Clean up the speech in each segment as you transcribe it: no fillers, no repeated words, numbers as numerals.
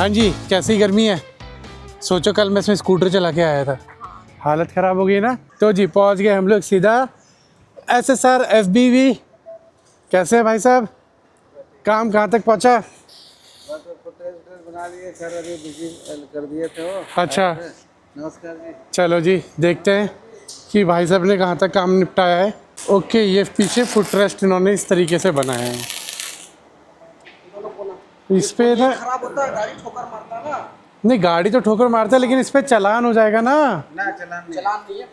हाँ जी, कैसी गर्मी है। सोचो कल मैं इसमें स्कूटर चला के आया था, हालत ख़राब हो गई ना। तो जी पहुंच गए हम लोग सीधा SSR FBV। कैसे है भाई साहब, काम कहाँ तक पहुंचा? बना दिए सर, अभी बिजी कर दिए थे वो। अच्छा, नमस्कार जी। चलो जी देखते हैं कि भाई साहब ने कहाँ तक काम निपटाया है। ओके, ये पीछे फुट रेस्ट इन्होंने इस तरीके से बनाया है। इस पे ना खराब होता है, गाड़ी ठोकर मारता है ना। नहीं, गाड़ी तो ठोकर मारता है लेकिन इस पे चालान हो जाएगा ना। ना चलान नहीं है।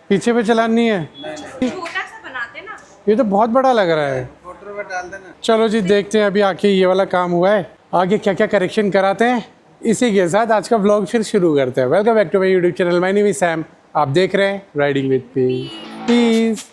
पीछे पे चालान नहीं है। छोटा सा बनाते ना। ये तो बहुत बड़ा लग रहा है। फोटो में डाल देना। चलो जी देखते हैं अभी आके ये वाला काम हुआ है, आगे क्या क्या करेक्शन कराते हैं। इसी के साथ आज का व्लॉग फिर शुरू करते हैं। Welcome back to my YouTube channel, my name is Sam. आप देख रहे हैं राइडिंग विद पीस।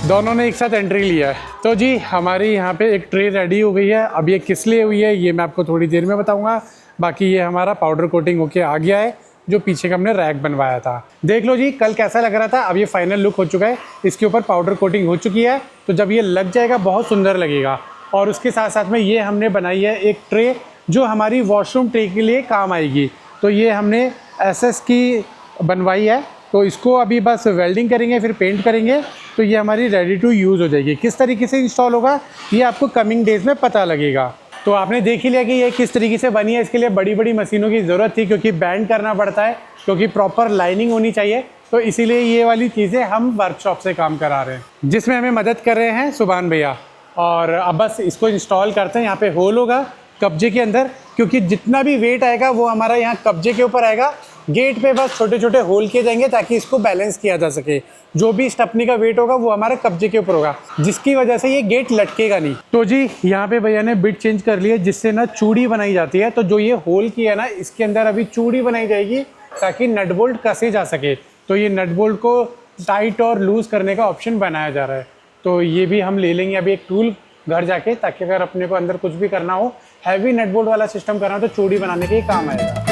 दोनों ने एक साथ एंट्री लिया है। तो जी हमारी यहाँ पे एक ट्रे रेडी हो गई है। अब ये किस लिए हुई है ये मैं आपको थोड़ी देर में बताऊँगा। बाकी ये हमारा पाउडर कोटिंग होके आ गया है, जो पीछे का हमने रैक बनवाया था। देख लो जी कल कैसा लग रहा था, अब ये फाइनल लुक हो चुका है। इसके ऊपर पाउडर कोटिंग हो चुकी है, तो जब ये लग जाएगा बहुत सुंदर लगेगा। और उसके साथ साथ में ये हमने बनाई है एक ट्रे, जो हमारी वॉशरूम ट्रे के लिए काम आएगी। तो ये हमने SS की बनवाई है, तो इसको अभी बस वेल्डिंग करेंगे, फिर पेंट करेंगे, तो ये हमारी रेडी टू यूज़ हो जाएगी। किस तरीके से इंस्टॉल होगा ये आपको कमिंग डेज में पता लगेगा। तो आपने देख ही लिया कि ये किस तरीके से बनी है। इसके लिए बड़ी बड़ी मशीनों की ज़रूरत थी, क्योंकि बैंड करना पड़ता है, क्योंकि प्रॉपर लाइनिंग होनी चाहिए। तो इसीलिए ये वाली चीज़ें हम वर्कशॉप से काम करा रहे हैं, जिसमें हमें मदद कर रहे हैं सुभान भैया। और अब बस इसको इंस्टॉल करते हैं। यहाँ पे होल होगा कब्जे के अंदर, क्योंकि जितना भी वेट आएगा वो हमारा यहाँ कब्जे के ऊपर आएगा। गेट पे बस छोटे छोटे होल किए जाएंगे ताकि इसको बैलेंस किया जा सके। जो भी स्टपनी का वेट होगा वो हमारे कब्जे के ऊपर होगा, जिसकी वजह से ये गेट लटकेगा नहीं। तो जी यहाँ पे भैया ने बिट चेंज कर लिया, जिससे ना चूड़ी बनाई जाती है। तो जो ये होल किया है ना, इसके अंदर अभी चूड़ी बनाई जाएगी ताकि नट बोल्ट कसे जा सके। तो ये नट बोल्ट को टाइट और लूज़ करने का ऑप्शन बनाया जा रहा है। तो ये भी हम ले लेंगे अभी एक टूल घर जाके, ताकि अगर अपने को अंदर कुछ भी करना हो, हैवी नट बोल्ट वाला सिस्टम करना हो, तो चूड़ी बनाने के काम आएगा।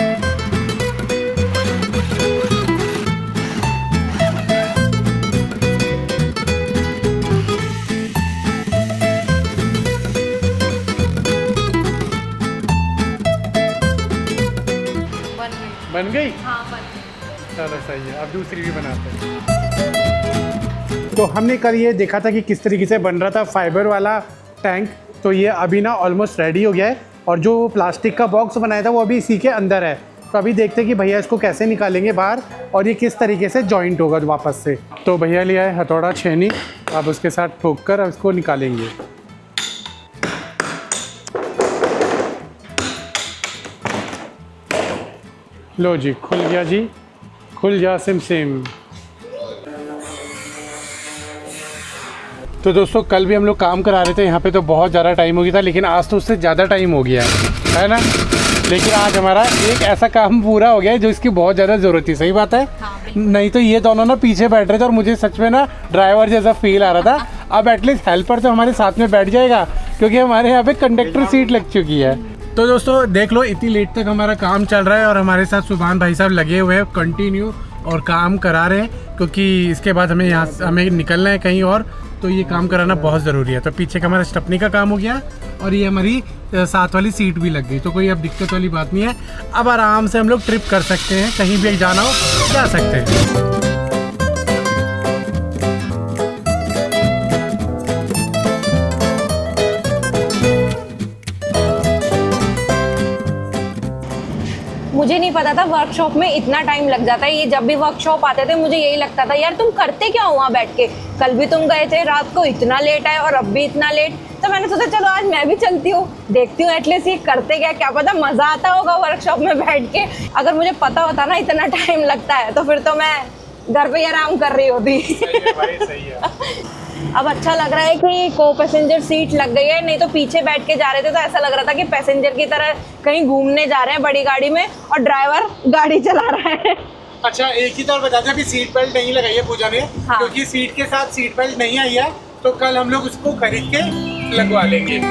बन गई? हाँ बन गई। चलो सही है, अब दूसरी भी बनाते हैं। तो हमने कल ये देखा था कि किस तरीके से बन रहा था फाइबर वाला टैंक। तो ये अभी ना ऑलमोस्ट रेडी हो गया है, और जो प्लास्टिक का बॉक्स बनाया था वो अभी इसी के अंदर है। तो अभी देखते हैं कि भैया इसको कैसे निकालेंगे बाहर, और ये किस तरीके से जॉइंट होगा वापस से। तो भैया लिया है हथौड़ा छेनी, अब उसके साथ ठोक कर अब इसको निकालेंगे। लो जी खुल गया जी, खुल जा सिम सिम। तो दोस्तों कल भी हम लोग काम करा रहे थे यहाँ पे, तो बहुत ज़्यादा टाइम हो गया था, लेकिन आज तो उससे ज़्यादा टाइम हो गया है ना। लेकिन आज हमारा एक ऐसा काम पूरा हो गया है जो इसकी बहुत ज़्यादा ज़रूरत थी। सही बात है। नहीं तो ये दोनों ना पीछे बैठ रहे थे और मुझे सच में ना ड्राइवर जैसा फील आ रहा था। अब एटलीस्ट हेल्पर तो हमारे साथ में बैठ जाएगा, क्योंकि हमारे यहाँ पे कंडक्टर सीट लग चुकी है। तो दोस्तों देख लो इतनी लेट तक हमारा काम चल रहा है, और हमारे साथ सुभान भाई साहब लगे हुए हैं कंटिन्यू और काम करा रहे हैं, क्योंकि इसके बाद हमें निकलना है कहीं और। तो ये काम कराना बहुत ज़रूरी है। तो पीछे का हमारा स्टपनी का काम हो गया, और ये हमारी साथ वाली सीट भी लग गई। तो कोई अब दिक्कत वाली बात नहीं है। अब आराम से हम लोग ट्रिप कर सकते हैं, कहीं भी जाना हो जा सकते हैं। मुझे नहीं पता था वर्कशॉप में इतना टाइम लग जाता है। ये जब भी वर्कशॉप आते थे मुझे यही लगता था, यार तुम करते क्या हो वहाँ बैठ के। कल भी तुम गए थे रात को, इतना लेट आए, और अब भी इतना लेट। तो मैंने सोचा चलो आज मैं भी चलती हूँ, देखती हूँ एटलीस्ट ये करते क्या पता मज़ा आता होगा वर्कशॉप में बैठ के। अगर मुझे पता होता ना इतना टाइम लगता है, तो फिर तो मैं घर पे ही आराम कर रही होती। सही है भाई, सही है। अब अच्छा लग रहा है कि को पैसेंजर सीट लग गई है, नहीं तो पीछे बैठ के जा रहे थे तो ऐसा लग रहा था कि पैसेंजर की तरह कहीं घूमने जा रहे हैं बड़ी गाड़ी में और ड्राइवर गाड़ी चला रहा है। अच्छा, एक ही तो बता दें, अभी सीट बेल्ट नहीं लगाई है पूजा ने, हाँ। क्योंकि सीट के साथ सीट बेल्ट नहीं आई है, तो कल हम लोग उसको खरीद के लगवा लेंगे।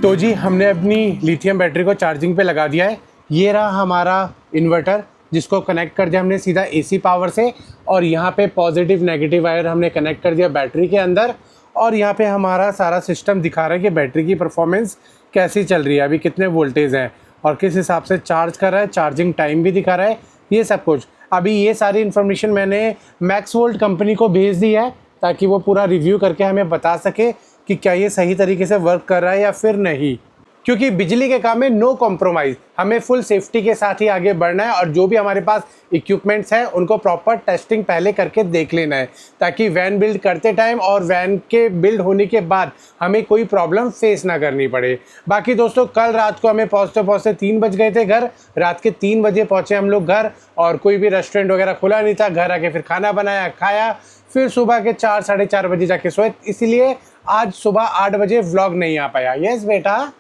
तो जी हमने अपनी लिथियम बैटरी को चार्जिंग पे लगा दिया है। ये रहा हमारा इन्वर्टर, जिसको कनेक्ट कर दिया हमने सीधा एसी पावर से, और यहाँ पे पॉजिटिव नेगेटिव वायर हमने कनेक्ट कर दिया बैटरी के अंदर। और यहाँ पे हमारा सारा सिस्टम दिखा रहा है कि बैटरी की परफॉर्मेंस कैसी चल रही है, अभी कितने वोल्टेज हैं और किस हिसाब से चार्ज कर रहा है, चार्जिंग टाइम भी दिखा रहा है, ये सब कुछ। अभी ये सारी इन्फॉर्मेशन मैंने मैक्सवोल्ट कंपनी को भेज दी है, ताकि वो पूरा रिव्यू करके हमें बता सके कि क्या ये सही तरीके से वर्क कर रहा है या फिर नहीं। क्योंकि बिजली के काम में नो कॉम्प्रोमाइज़, हमें फुल सेफ्टी के साथ ही आगे बढ़ना है, और जो भी हमारे पास इक्विपमेंट्स हैं उनको प्रॉपर टेस्टिंग पहले करके देख लेना है, ताकि वैन बिल्ड करते टाइम और वैन के बिल्ड होने के बाद हमें कोई प्रॉब्लम फेस ना करनी पड़े। बाकी दोस्तों, कल रात को हमें पहुँचते पहुँचते 3 बज गए थे घर, रात के 3 बजे पहुँचे हम लोग घर, और कोई भी रेस्टोरेंट वगैरह खुला नहीं था। घर आके फिर खाना बनाया, खाया, फिर सुबह के 4 साढ़े 4 बजे जाके सोए, इसलिए आज सुबह 8 बजे व्लॉग नहीं आ पाया। यस बेटा,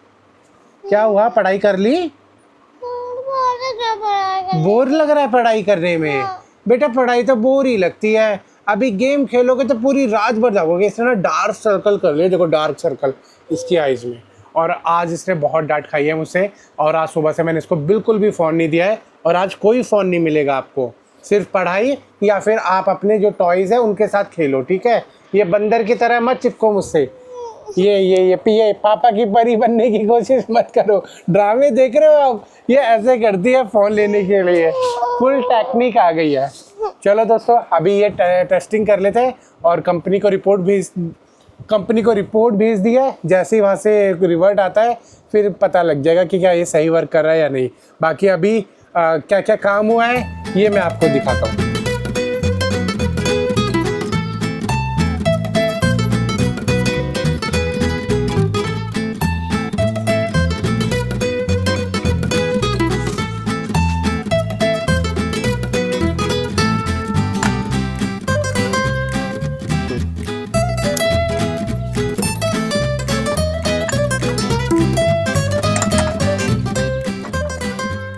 क्या हुआ, पढ़ाई कर ली? बोर लग रहा है पढ़ाई करने में? बेटा पढ़ाई तो बोर ही लगती है, अभी गेम खेलोगे तो पूरी रात भर जाओगे। इसने ना डार्क सर्कल कर लिया, देखो डार्क सर्कल इसकी आईज में, और आज इसने बहुत डांट खाई है मुझसे। और आज सुबह से मैंने इसको बिल्कुल भी फ़ोन नहीं दिया है, और आज कोई फ़ोन नहीं मिलेगा आपको, सिर्फ पढ़ाई या फिर आप अपने जो टॉयज़ है उनके साथ खेलो, ठीक है? ये बंदर की तरह मत चिपको मुझसे, ये पिए पापा की परी बनने की कोशिश मत करो। ड्रामे देख रहे हो आप, ये ऐसे करती है फ़ोन लेने के लिए, फुल टेक्निक आ गई है। चलो दोस्तों, अभी ये टेस्टिंग कर लेते हैं और कंपनी को रिपोर्ट भेज दी है। जैसे ही वहाँ से रिवर्ट आता है फिर पता लग जाएगा कि क्या ये सही वर्क कर रहा है या नहीं। बाकी अभी क्या क्या काम हुआ है ये मैं आपको दिखाता हूँ।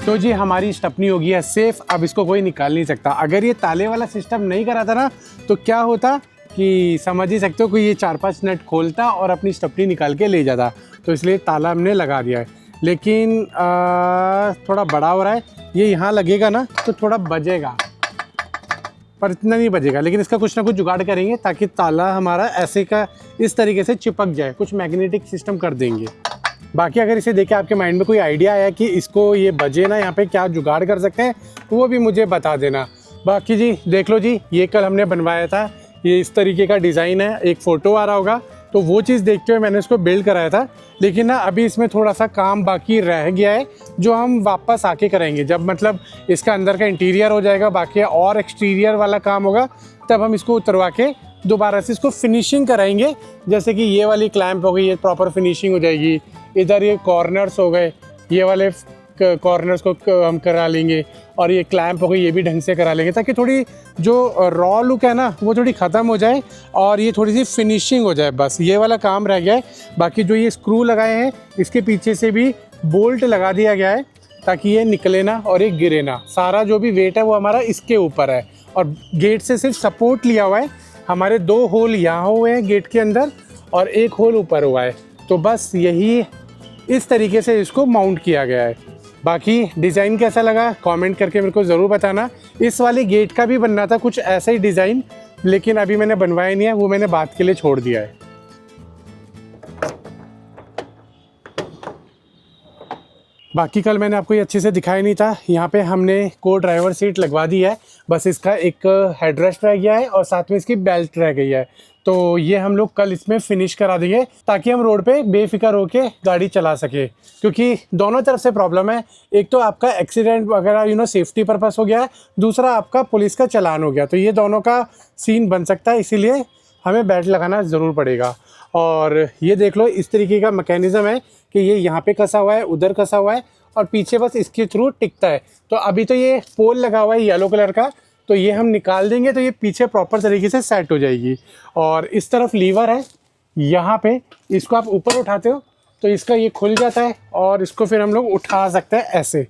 तो जी हमारी स्टपनी हो गई है सेफ, अब इसको कोई निकाल नहीं सकता। अगर ये ताले वाला सिस्टम नहीं करा था ना, तो क्या होता कि समझ ही सकते हो कि ये 4-5 नट खोलता और अपनी स्टपनी निकाल के ले जाता। तो इसलिए ताला हमने लगा दिया है, लेकिन थोड़ा बड़ा हो रहा है। ये यहाँ लगेगा ना तो थोड़ा बजेगा, पर इतना नहीं बजेगा। लेकिन इसका कुछ ना कुछ जुगाड़ करेंगे ताकि ताला हमारा ऐसे का इस तरीके से चिपक जाए, कुछ मैग्नेटिक सिस्टम कर देंगे। बाकी अगर इसे देखे आपके माइंड में कोई आइडिया आया कि इसको ये बजे ना, यहाँ पे क्या जुगाड़ कर सकते हैं, तो वो भी मुझे बता देना। बाकी जी देख लो जी, ये कल हमने बनवाया था, ये इस तरीके का डिज़ाइन है, एक फ़ोटो आ रहा होगा, तो वो चीज़ देखते हुए मैंने इसको बिल्ड कराया था। लेकिन ना अभी इसमें थोड़ा सा काम बाकी रह गया है, जो हम वापस आके करेंगे जब मतलब इसका अंदर का इंटीरियर हो जाएगा, बाकी और एक्सटीरियर वाला काम होगा, तब हम इसको उतरवा के दोबारा से इसको फिनिशिंग कराएंगे। जैसे कि ये वाली क्लैंप हो गई, ये प्रॉपर फिनिशिंग हो जाएगी। इधर ये कॉर्नर्स हो गए, ये वाले कॉर्नर्स को हम करा लेंगे, और ये क्लैंप हो गई, ये भी ढंग से करा लेंगे, ताकि थोड़ी जो रॉ लुक है ना वो थोड़ी ख़त्म हो जाए और ये थोड़ी सी फिनिशिंग हो जाए। बस ये वाला काम रह गया है। बाकी जो ये स्क्रू लगाए हैं, इसके पीछे से भी बोल्ट लगा दिया गया है ताकि ये निकले ना और ये गिरे ना। सारा जो भी वेट है वो हमारा इसके ऊपर है, और गेट से सिर्फ सपोर्ट लिया हुआ है। हमारे 2 होल यहाँ हुए हैं गेट के अंदर और 1 होल ऊपर हुआ है, तो बस यही इस तरीके से इसको माउंट किया गया है। बाकी डिज़ाइन कैसा लगा कमेंट करके मेरे को ज़रूर बताना। इस वाले गेट का भी बनना था कुछ ऐसा ही डिज़ाइन, लेकिन अभी मैंने बनवाया नहीं है, वो मैंने बात के लिए छोड़ दिया है। बाकी कल मैंने आपको ये अच्छे से दिखाया नहीं था। यहाँ पे हमने को ड्राइवर सीट लगवा दी है, बस इसका एक हेडरेस्ट रह गया है और साथ में इसकी बेल्ट रह गई है। तो ये हम लोग कल इसमें फिनिश करा देंगे ताकि हम रोड पे बेफिक्र होके गाड़ी चला सके, क्योंकि दोनों तरफ से प्रॉब्लम है। एक तो आपका एक्सीडेंट वगैरह सेफ्टी पर्पस हो गया है, दूसरा आपका पुलिस का चालान हो गया, तो ये दोनों का सीन बन सकता है, इसीलिए हमें बेल्ट लगाना ज़रूर पड़ेगा। और ये देख लो, इस तरीके का मैकेनिज़्म है कि ये यहाँ पे कसा हुआ है, उधर कसा हुआ है और पीछे बस इसके थ्रू टिकता है। तो अभी तो ये पोल लगा हुआ है येलो कलर का, तो ये हम निकाल देंगे तो ये पीछे प्रॉपर तरीके से सेट हो जाएगी। और इस तरफ लीवर है यहाँ पे, इसको आप ऊपर उठाते हो तो इसका ये खुल जाता है और इसको फिर हम लोग उठा सकते हैं ऐसे।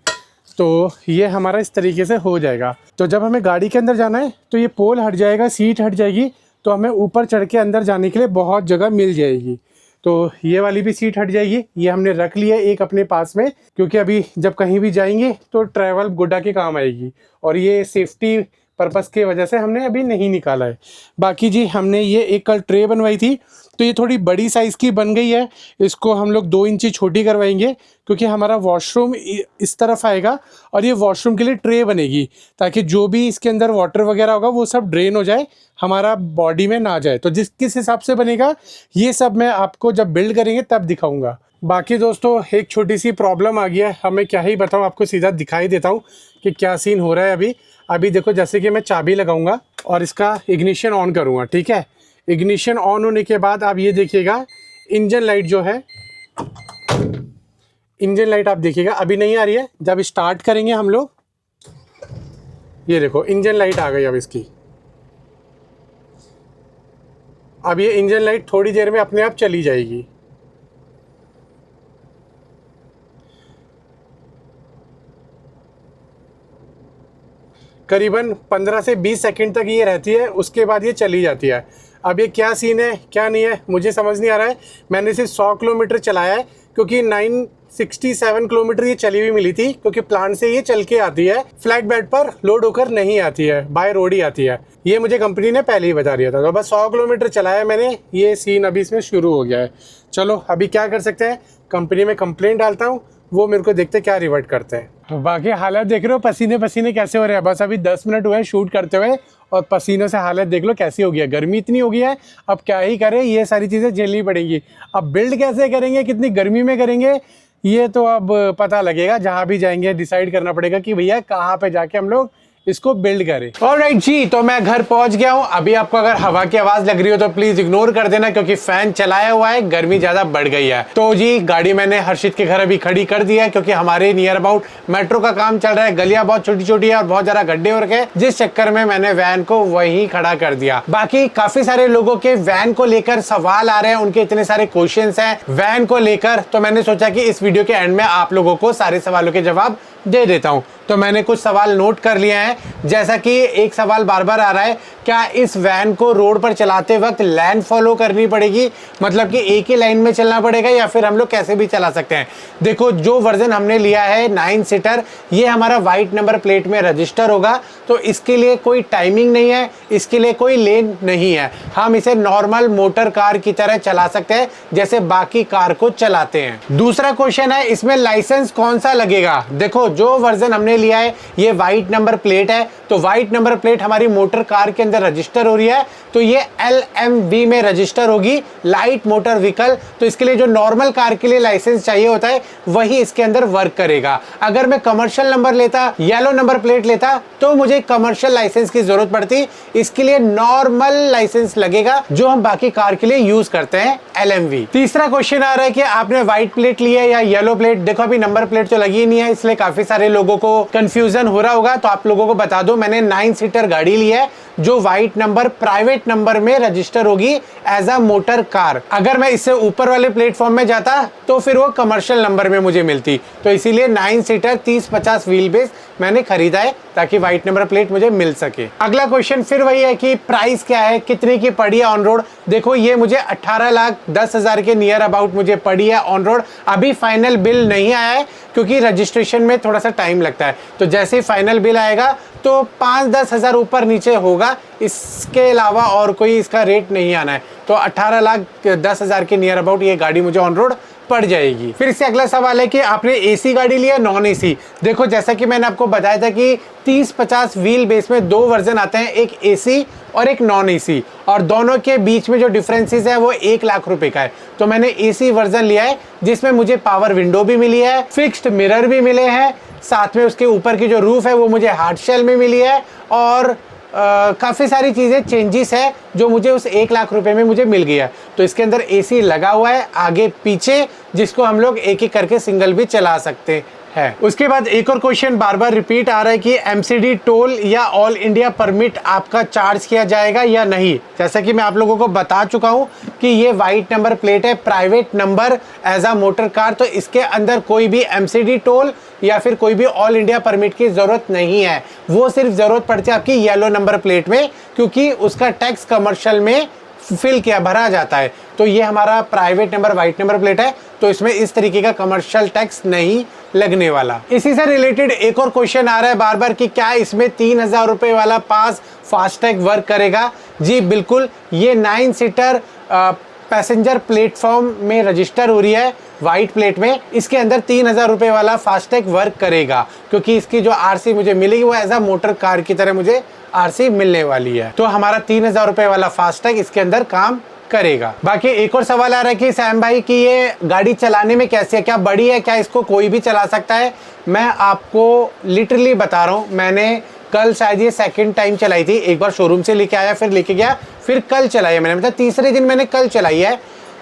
तो ये हमारा इस तरीके से हो जाएगा। तो जब हमें गाड़ी के अंदर जाना है तो ये पोल हट जाएगा, सीट हट जाएगी, तो हमें ऊपर चढ़ के अंदर जाने के लिए बहुत जगह मिल जाएगी। तो ये वाली भी सीट हट जाएगी, ये हमने रख लिया एक अपने पास में, क्योंकि अभी जब कहीं भी जाएंगे तो ट्रैवल गुड्डा के काम आएगी और ये सेफ्टी पर्पस की वजह से हमने अभी नहीं निकाला है। बाकी जी हमने ये एक कल ट्रे बनवाई थी, तो ये थोड़ी बड़ी साइज़ की बन गई है, इसको हम लोग 2 इंची छोटी करवाएंगे क्योंकि हमारा वॉशरूम इस तरफ आएगा और ये वॉशरूम के लिए ट्रे बनेगी, ताकि जो भी इसके अंदर वाटर वगैरह होगा वो सब ड्रेन हो जाए, हमारा बॉडी में ना जाए। तो किस हिसाब से बनेगा ये सब मैं आपको जब बिल्ड करेंगे तब दिखाऊंगा। बाकी दोस्तों एक छोटी सी प्रॉब्लम आ गया है, हमें क्या ही बताऊँ, आपको सीधा दिखाई देता हूँ कि क्या सीन हो रहा है। अभी देखो, जैसे कि मैं चाबी लगाऊंगा और इसका इग्निशन ऑन करूंगा, ठीक है। इग्निशन ऑन होने के बाद आप ये देखिएगा, इंजन लाइट जो है, इंजन लाइट आप देखिएगा अभी नहीं आ रही है। जब स्टार्ट करेंगे हम लोग, ये देखो इंजन लाइट आ गई अब इसकी। अब ये इंजन लाइट थोड़ी देर में अपने आप चली जाएगी। करीबन 15 से 20 सेकंड तक ये रहती है, उसके बाद ये चली जाती है। अब ये क्या सीन है क्या नहीं है मुझे समझ नहीं आ रहा है। मैंने सिर्फ 100 किलोमीटर चलाया है, क्योंकि 967 किलोमीटर ये चली हुई मिली थी, क्योंकि प्लांट से ये चल के आती है, फ्लैट बेड पर लोड होकर नहीं आती है, बाय रोड ही आती है। ये मुझे कंपनी ने पहले ही बता दिया था। तो बस 100 किलोमीटर चलाया मैंने, ये सीन अभी इसमें शुरू हो गया है। चलो अभी क्या कर सकते हैं, कंपनी में कंप्लेंट डालता हूँ, वो मेरे को देखते क्या रिवर्ट करते हैं। बाकी हालत देख रहे हो, पसीने पसीने कैसे हो रहे हैं। बस अभी 10 मिनट हुए शूट करते हुए और पसीनों से हालत देख लो कैसी हो गई है। गर्मी इतनी हो गई है, अब क्या ही करें, ये सारी चीज़ें झेलनी पड़ेंगी। अब बिल्ड कैसे करेंगे, कितनी गर्मी में करेंगे, ये तो अब पता लगेगा, जहाँ भी जाएंगे डिसाइड करना पड़ेगा कि भैया कहाँ पे जाके हम लोग इसको बिल्ड करें। ऑलराइट जी, तो मैं घर पहुंच गया हूं। अभी आपको अगर हवा की आवाज लग रही हो तो प्लीज इग्नोर कर देना, क्योंकि फैन चलाया हुआ है, गर्मी ज्यादा बढ़ गई है। तो जी गाड़ी मैंने हर्षित के घर अभी खड़ी कर दी है, क्योंकि हमारे नियर अबाउट मेट्रो का काम चल रहा है। गलियां बहुत छोटी छोटी है और बहुत ज्यादा गड्ढे हो रखे, जिस चक्कर में मैंने वैन को वहीं खड़ा कर दिया। बाकी काफी सारे लोगों के वैन को लेकर सवाल आ रहे हैं, उनके इतने सारे क्वेश्चंस हैं वैन को लेकर, तो मैंने सोचा कि इस वीडियो के एंड में आप लोगों को सारे सवालों के जवाब दे देता हूं। तो मैंने कुछ सवाल नोट कर लिए हैं, जैसा कि एक सवाल बार बार आ रहा है, क्या इस वैन को रोड पर चलाते वक्त लाइन फॉलो करनी पड़ेगी, मतलब कि एक ही लाइन में चलना पड़ेगा, या फिर हम लोग कैसे भी चला सकते हैं। देखो जो वर्जन हमने लिया है 9 सीटर, ये हमारा वाइट नंबर प्लेट में रजिस्टर होगा, तो इसके लिए कोई टाइमिंग नहीं है, इसके लिए कोई लेन नहीं है। हम इसे नॉर्मल मोटर कार की तरह चला सकते हैं, जैसे बाकी कार को चलाते हैं। दूसरा क्वेश्चन है, इसमें लाइसेंस कौन सा लगेगा। देखो जो वर्जन हमने लिया है ये वाइट नंबर प्लेट है, तो वाइट नंबर प्लेट हमारी मोटर कार के अंदर रजिस्टर हो रही है, तो ये LMV में रजिस्टर होगी, लाइट मोटर व्हीकल। तो इसके लिए जो नॉर्मल कार के लिए लाइसेंस चाहिए होता है वही इसके अंदर वर्क करेगा। अगर मैं कमर्शियल नंबर लेता, येलो नंबर प्लेट लेता, तो मुझे कमर्शियल लाइसेंस की जरूरत पड़ती। इसके लिए नॉर्मल लाइसेंस लगेगा जो हम बाकी कार के लिए यूज करते हैं, LMV। तीसरा क्वेश्चन आ रहा है कि आपने व्हाइट प्लेट ली है या येलो प्लेट। देखो अभी नंबर प्लेट तो लगी नहीं है, इसलिए काफी सारे लोगों को कंफ्यूजन हो रहा होगा, तो आप लोगों को बता दो, मैंने 9 सीटर गाड़ी ली है जो व्हाइट नंबर प्राइवेट नंबर में रजिस्टर होगी एज अ मोटर कार। अगर मैं इससे ऊपर वाले प्लेटफॉर्म में जाता तो फिर वो कमर्शियल नंबर में मुझे मिलती, तो इसीलिए 9 सीटर 30-50 व्हील बेस मैंने खरीदा है, ताकि व्हाइट नंबर प्लेट मुझे मिल सके। अगला क्वेश्चन फिर वही है कि प्राइस क्या है, कितने की पड़ी है ऑन रोड। देखो ये मुझे 18,10,000 के नियर अबाउट मुझे पड़ी है ऑन रोड। अभी फाइनल बिल नहीं आया है, क्योंकि रजिस्ट्रेशन में थोड़ा सा टाइम लगता है, तो जैसे ही फाइनल बिल आएगा तो 5-10 हज़ार ऊपर नीचे होगा, इसके अलावा और कोई इसका रेट नहीं आना है। तो 18,10,000 के नियर अबाउट ये गाड़ी मुझे ऑन रोड पड़ जाएगी। फिर इससे अगला सवाल है कि आपने AC गाड़ी ली है नॉन AC। देखो जैसा कि मैंने आपको बताया था कि 30-50 व्हील बेस में 2 वर्जन आते हैं, एक AC और एक नॉन AC, और दोनों के बीच में जो डिफरेंसेस है वो 1 लाख रुपए का है। तो मैंने AC वर्जन लिया है, जिसमें मुझे पावर विंडो भी मिली है, फिक्स्ड मिरर भी मिले हैं, साथ में उसके ऊपर की जो रूफ है वो मुझे हार्ड शेल में मिली है, और काफ़ी सारी चीज़ें चेंजेस है जो मुझे उस 1 लाख रुपए में मुझे मिल गया। तो इसके अंदर AC लगा हुआ है आगे पीछे, जिसको हम लोग एक एक करके सिंगल भी चला सकते है। उसके बाद एक और क्वेश्चन बार बार रिपीट आ रहा है कि एमसीडी टोल या ऑल इंडिया परमिट आपका चार्ज किया जाएगा या नहीं। जैसा कि मैं आप लोगों को बता चुका हूं कि ये वाइट नंबर प्लेट है, private number as a motor car, तो इसके अंदर कोई भी एमसीडी टोल या फिर कोई भी ऑल इंडिया परमिट की जरूरत नहीं है। वो सिर्फ जरूरत पड़ती है आपकी येलो नंबर प्लेट में, क्योंकि उसका टैक्स कमर्शियल में फिल किया भरा जाता है। तो ये हमारा private number white number plate है, तो इसमें इस तरीके का कमर्शियल टैक्स नहीं लगने वाला। इसी से रिलेटेड एक और क्वेश्चन आ रहा है बार बार कि क्या इसमें 3000 रुपए वाला पास फास्टैग वर्क करेगा। जी बिल्कुल, ये 9 सीटर पैसेंजर प्लेटफॉर्म में रजिस्टर हो रही है वाइट प्लेट में, इसके अंदर 3000 रुपए वाला फास्टैग वर्क करेगा, क्योंकि इसकी जो आरसी मुझे मिलेगी वो एज अ मोटर कार की तरह मुझे आरसी मिलने वाली है। तो हमारा 3000 रुपए वाला फास्टैग इसके अंदर काम करेगा। बाकी एक और सवाल आ रहा है कि सैम भाई की ये गाड़ी चलाने में कैसी है, क्या बड़ी है, क्या इसको कोई भी चला सकता है। मैं आपको लिटरली बता रहा हूँ, मैंने कल शायद ये सेकंड टाइम चलाई थी। एक बार शोरूम से लेके आया, फिर लेके गया, फिर कल चलाई है मैंने, मतलब तीसरे दिन मैंने कल चलाई है।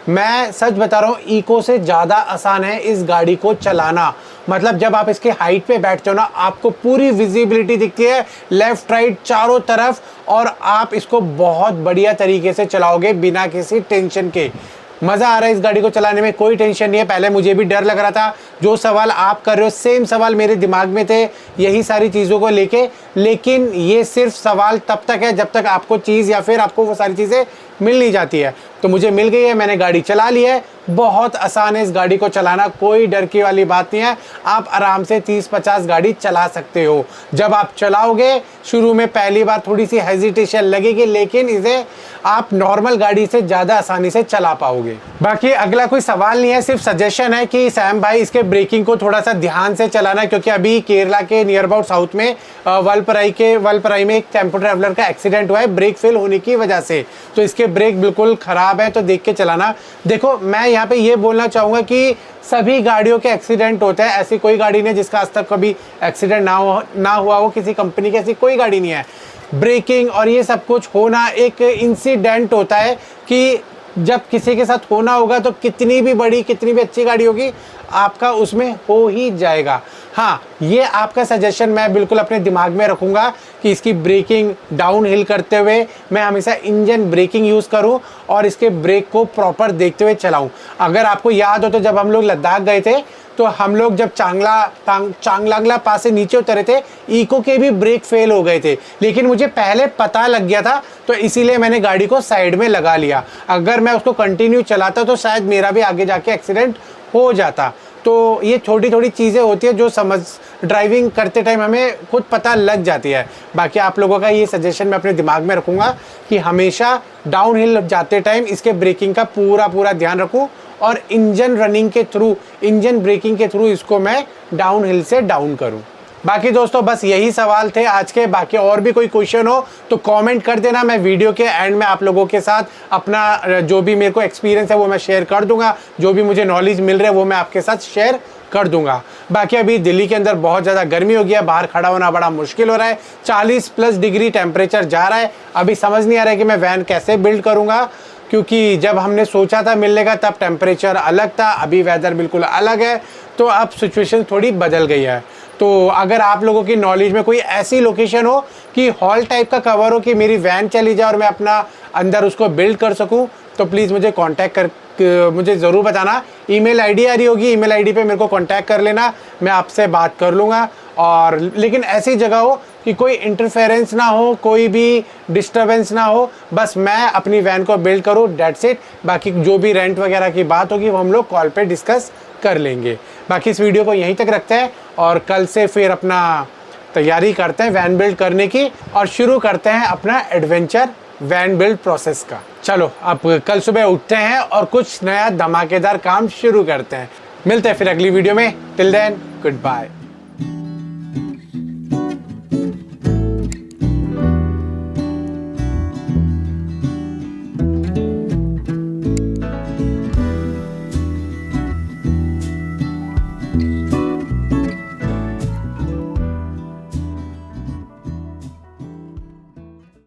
मैं सच बता रहा हूँ, इको से ज़्यादा आसान है इस गाड़ी को चलाना। मतलब जब आप इसके हाइट पे बैठते हो ना, आपको पूरी विजिबिलिटी दिखती है लेफ्ट राइट चारों तरफ, और आप इसको बहुत बढ़िया तरीके से चलाओगे बिना किसी टेंशन के। मज़ा आ रहा है इस गाड़ी को चलाने में, कोई टेंशन नहीं है। पहले मुझे भी डर लग रहा था, जो सवाल आप कर रहे हो सेम सवाल मेरे दिमाग में थे यही सारी चीज़ों को लेके, लेकिन ये सिर्फ सवाल तब तक है जब तक आपको चीज़ या फिर आपको वो सारी चीज़ें मिल नहीं जाती है। तो मुझे मिल गई है, मैंने गाड़ी चला ली है, बहुत आसान है इस गाड़ी को चलाना, कोई डर की वाली बात नहीं है। आप आराम से 30-50 गाड़ी चला सकते हो। जब आप चलाओगे शुरू में पहली बार थोड़ी सी हेजिटेशन लगेगी, लेकिन इसे आप नॉर्मल गाड़ी से ज़्यादा आसानी से चला पाओगे। बाकी अगला कोई सवाल नहीं है, सिर्फ सजेशन है कि सैम भाई इसके ब्रेकिंग को थोड़ा सा ध्यान से चलाना, क्योंकि अभी केरला के नियर अबाउट साउथ में वलपराई में एक टेम्पो ट्रैवलर का एक्सीडेंट हुआ है ब्रेक फेल होने की वजह से। तो इसके ब्रेक बिल्कुल ख़राब है, तो देख के चलाना। देखो मैं यहाँ पे ये बोलना चाहूँगा कि सभी गाड़ियों के एक्सीडेंट होते हैं, ऐसी कोई गाड़ी नहीं जिसका आज तक कभी एक्सीडेंट ना हुआ हो, किसी कंपनी की ऐसी कोई गाड़ी नहीं है। ब्रेकिंग और ये सब कुछ होना एक इंसिडेंट होता है कि जब किसी के साथ होना होगा तो कितनी भी बड़ी कितनी भी अच्छी गाड़ी होगी आपका उसमें हो ही जाएगा। हाँ, ये आपका सजेशन मैं बिल्कुल अपने दिमाग में रखूँगा कि इसकी ब्रेकिंग डाउन हिल करते हुए मैं हमेशा इंजन ब्रेकिंग यूज़ करूँ और इसके ब्रेक को प्रॉपर देखते हुए चलाऊँ। अगर आपको याद हो तो जब हम लोग लद्दाख गए थे तो हम लोग जब चांगलांगला पास से नीचे उतरे थे, इको के भी ब्रेक फेल हो गए थे, लेकिन मुझे पहले पता लग गया था तो इसीलिए मैंने गाड़ी को साइड में लगा लिया। अगर मैं उसको कंटिन्यू चलाता तो शायद मेरा भी आगे जाके एक्सीडेंट हो जाता। तो ये छोटी छोटी चीज़ें होती है जो ड्राइविंग करते टाइम हमें खुद पता लग जाती है। बाकी आप लोगों का ये सजेशन मैं अपने दिमाग में रखूँगा कि हमेशा डाउन हिल जाते टाइम इसके ब्रेकिंग का पूरा ध्यान रखूँ और इंजन ब्रेकिंग के थ्रू इसको मैं डाउन हिल से डाउन करूँ। बाकी दोस्तों बस यही सवाल थे आज के। बाकी और भी कोई क्वेश्चन हो तो कमेंट कर देना, मैं वीडियो के एंड में आप लोगों के साथ अपना जो भी मेरे को एक्सपीरियंस है वो मैं शेयर कर दूंगा, जो भी मुझे नॉलेज मिल रहा है वो मैं आपके साथ शेयर कर दूंगा। बाकी अभी दिल्ली के अंदर बहुत ज़्यादा गर्मी हो गया, बाहर खड़ा होना बड़ा मुश्किल हो रहा है, 40+ डिग्री टेम्परेचर जा रहा है। अभी समझ नहीं आ रहा है कि मैं वैन कैसे बिल्ड करूँगा, क्योंकि जब हमने सोचा था मिलने का तब टेम्परेचर अलग था, अभी वेदर बिल्कुल अलग है, तो अब सिचुएशन थोड़ी बदल गई है। तो अगर आप लोगों की नॉलेज में कोई ऐसी लोकेशन हो कि हॉल टाइप का कवर हो कि मेरी वैन चली जाए और मैं अपना अंदर उसको बिल्ड कर सकूं, तो प्लीज़ मुझे कांटेक्ट कर मुझे ज़रूर बताना। ईमेल आईडी आ रही होगी, ईमेल आईडी पे मेरे को कांटेक्ट कर लेना, मैं आपसे बात कर लूँगा। और लेकिन ऐसी जगह हो कि कोई इंटरफेरेंस ना हो, कोई भी डिस्टर्बेंस ना हो, बस मैं अपनी वैन को बिल्ड करूँ, डेट्स इट। बाकी जो भी रेंट वगैरह की बात होगी वो हम लोग कॉल पे डिस्कस कर लेंगे। बाकी इस वीडियो को यहीं तक रखते हैं और कल से फिर अपना तैयारी करते हैं वैन बिल्ड करने की और शुरू करते हैं अपना एडवेंचर वैन बिल्ड प्रोसेस का। चलो अब कल सुबह उठते हैं और कुछ नया धमाकेदार काम शुरू करते हैं। मिलते हैं फिर अगली वीडियो में। Till then good bye.